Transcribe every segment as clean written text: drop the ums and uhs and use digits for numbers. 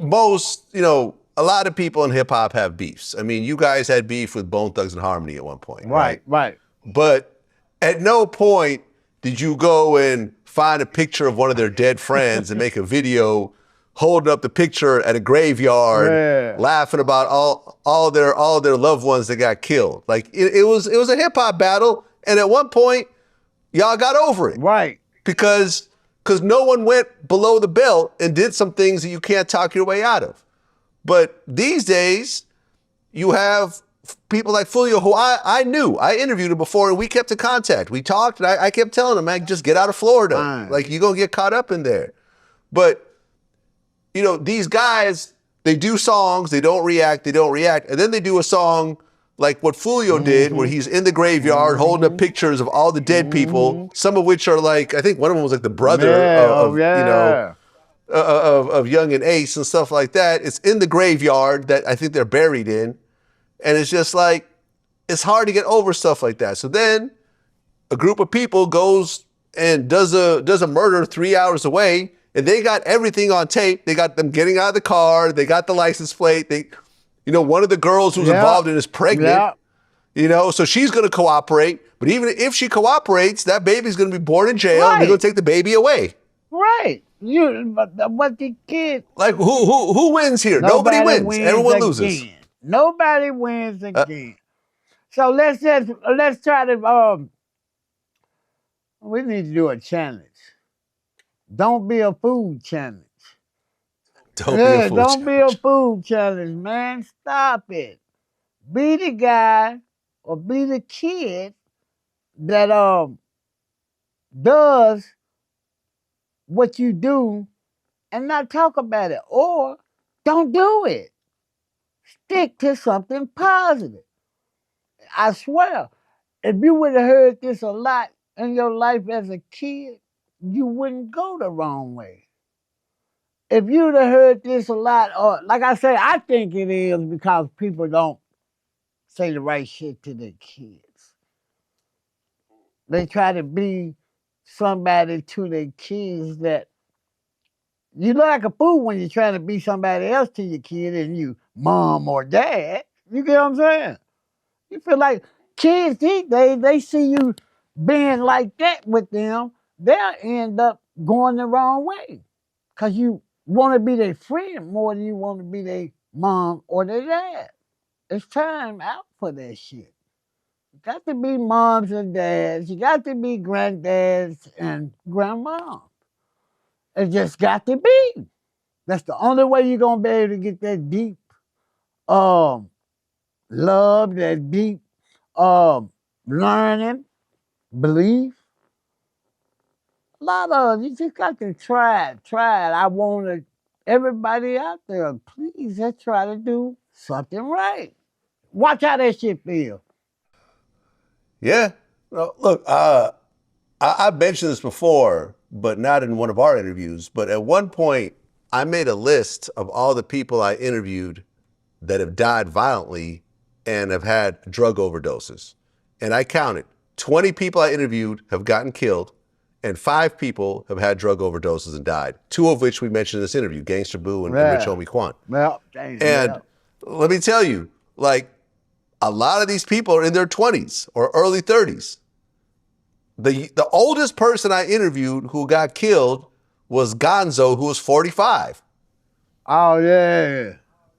most, a lot of people in hip hop have beefs. I mean, you guys had beef with Bone Thugs-N-Harmony at one point, right? Right. But at no point did you go and find a picture of one of their dead friends and make a video holding up the picture at a graveyard, laughing about all their loved ones that got killed. Like it was a hip hop battle, and at one point, y'all got over it, right? Because no one went below the belt and did some things that you can't talk your way out of. But these days, you have people like Foolio, who I knew. I interviewed him before, and we kept in contact. We talked, and I kept telling him, man, just get out of Florida. Like, you're going to get caught up in there. But, these guys, they do songs, they don't react, and then they do a song like what Foolio did, where he's in the graveyard holding up pictures of all the dead people, some of which are like, I think one of them was like the brother of Young and Ace and stuff like that. It's in the graveyard that I think they're buried in. And it's just like, it's hard to get over stuff like that. So then a group of people goes and does a murder 3 hours away, and they got everything on tape. They got them getting out of the car. They got the license plate. One of the girls who's involved in it is pregnant. So she's going to cooperate. But even if she cooperates, that baby's going to be born in jail. And they're going to take the baby away. Right. What the kid? Like who wins here? Nobody wins. Everyone loses. Nobody wins again. So let's try to. We need to do a challenge. Don't be a food challenge. Don't be a food challenge, man. Stop it. Be the guy or be the kid that does what you do and not talk about it, or don't do it. Stick to something positive. I swear, if you would have heard this a lot in your life as a kid, you wouldn't go the wrong way. If you'd have heard this a lot, or like I say, I think it is because people don't say the right shit to their kids. They try to be somebody to their kids that you look like a fool when you're trying to be somebody else to your kid and you mom or dad. You get what I'm saying? You feel like kids these days, they see you being like that with them, they'll end up going the wrong way. Because you want to be their friend more than you want to be their mom or their dad. It's time out for that shit. You got to be moms and dads. You got to be granddads and grandmoms. It just got to be. That's the only way you're going to be able to get that deep love, that deep learning, belief. A lot of you just got to try it. I want everybody out there, please, let's try to do something right. Watch how that shit feel. Yeah. Look, I mentioned this before, but not in one of our interviews. But at one point, I made a list of all the people I interviewed that have died violently and have had drug overdoses. And I counted 20 people I interviewed have gotten killed, and 5 people have had drug overdoses and died. 2 of which we mentioned in this interview, Gangsta Boo and Rich Homie Quan. Let me tell you, like, a lot of these people are in their 20s or early 30s. The oldest person I interviewed who got killed was Gonzo, who was 45. Oh, yeah.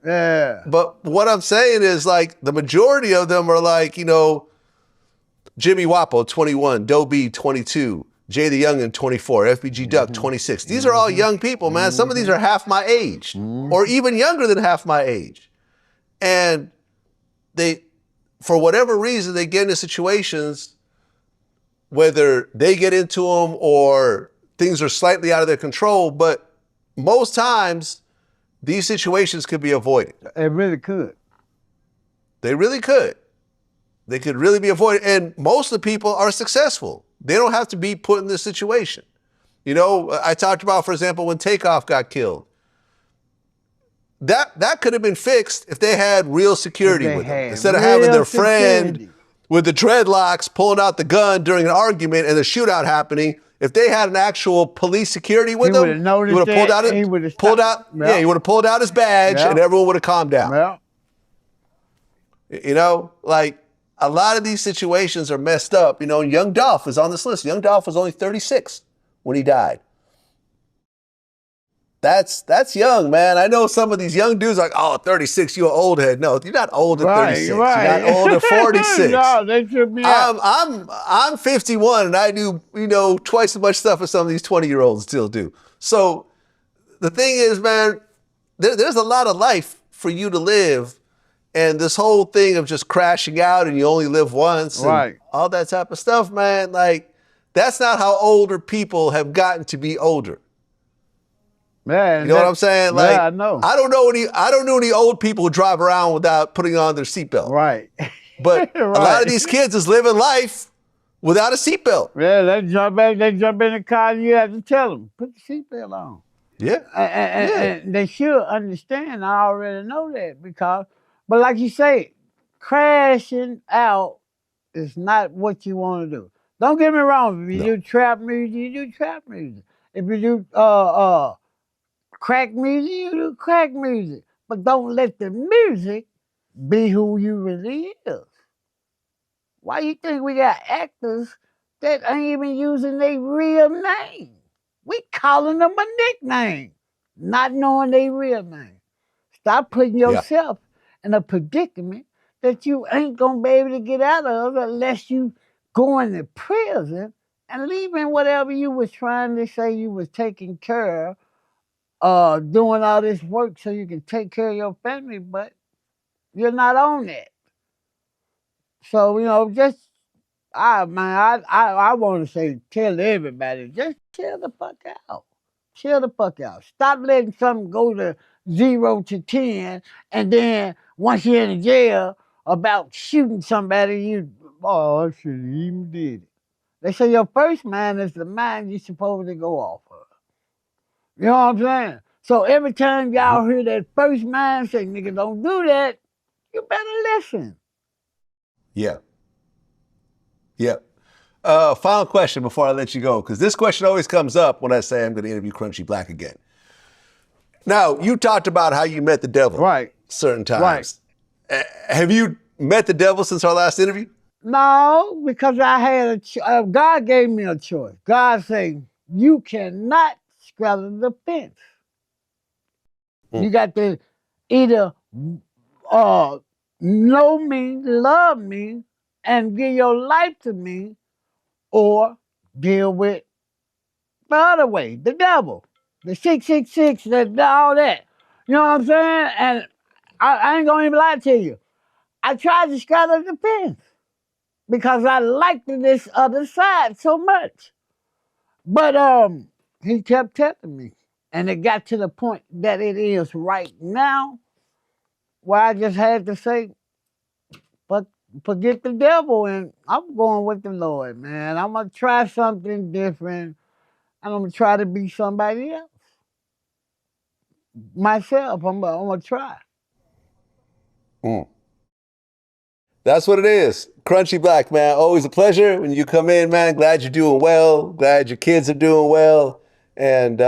Yeah. But what I'm saying is, like, the majority of them are like, Jimmy Wapo, 21, Doe B, 22, Jay the Youngin, 24, FBG Duck, 26. These are all young people, man. Some of these are half my age or even younger than half my age. And they, for whatever reason, they get into situations, whether they get into them or things are slightly out of their control, but most times these situations could be avoided. It really could. They really could. They could really be avoided. And most of the people are successful. They don't have to be put in this situation. I talked about, for example, when Takeoff got killed. That could have been fixed if they had real security with them. Instead of having their friend with the dreadlocks pulling out the gun during an argument and the shootout happening, If they had an actual police security with He him, would've noticed he would have pulled that, out he would've he would have pulled out his badge, Yeah. and everyone would have calmed down. Well, You know, like a lot of these situations are messed up. You know, Young Dolph is on this list. Young Dolph was only 36 when he died. That's young, man. I know some of these young dudes are like, oh, 36, you're an old head. No, you're not old at 36. You're not old at 46. No, they tripped me out. I'm 51 and I do, you know, twice as much stuff as some of these 20-year-olds still do. So the thing is, man, there's a lot of life for you to live. And this whole thing of just crashing out and you only live once and all that type of stuff, man, like that's not how older people have gotten to be older. Man, you know what I'm saying? Like, yeah, I know. I don't know any old people who drive around without putting on their seatbelt. Right. But a lot of these kids is living life without a seatbelt. Yeah, they jump in the car and you have to tell them, put the seatbelt on. Yeah. And they should understand. I already know that but like you say, crashing out is not what you want to do. Don't get me wrong. If you do trap music, you do trap music. If you do crack music, you do crack music. But don't let the music be who you really is. Why you think we got actors that ain't even using their real name? We calling them a nickname, not knowing their real name. Stop putting yourself in a predicament that you ain't gonna be able to get out of unless you go into prison and leaving whatever you was trying to say you was taking care of, doing all this work so you can take care of your family, but you're not on that. So, you know, just I want to say, tell everybody, just chill the fuck out. Chill the fuck out. Stop letting something go to 0 to 10, and then once you're in jail about shooting somebody, I shouldn't even did it. They say your first mind is the mind you're supposed to go off of. You know what I'm saying? So every time y'all hear that first mind say, nigga, don't do that, you better listen. Yeah. Yeah. Final question before I let you go, because this question always comes up when I say I'm going to interview Crunchy Black again. Now, you talked about how you met the devil certain times. Have you met the devil since our last interview? No, because I had God gave me a choice. God said, you cannot straddle the fence. You got to either know me, love me, and give your life to me, or deal with the other way, the devil, the 666, all that. You know what I'm saying? And I ain't gonna even lie to you. I tried to straddle the fence because I liked this other side so much. But he kept telling me. And it got to the point that it is right now where I just had to say, forget the devil, and I'm going with the Lord, man. I'm going to try something different, and I'm going to try to be somebody else. Myself, I'm going to try. That's what it is. Crunchy Black, man. Always a pleasure when you come in, man. Glad you're doing well. Glad your kids are doing well. And,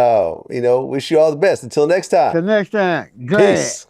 you know, wish you all the best. Until next time. Till next time. Peace.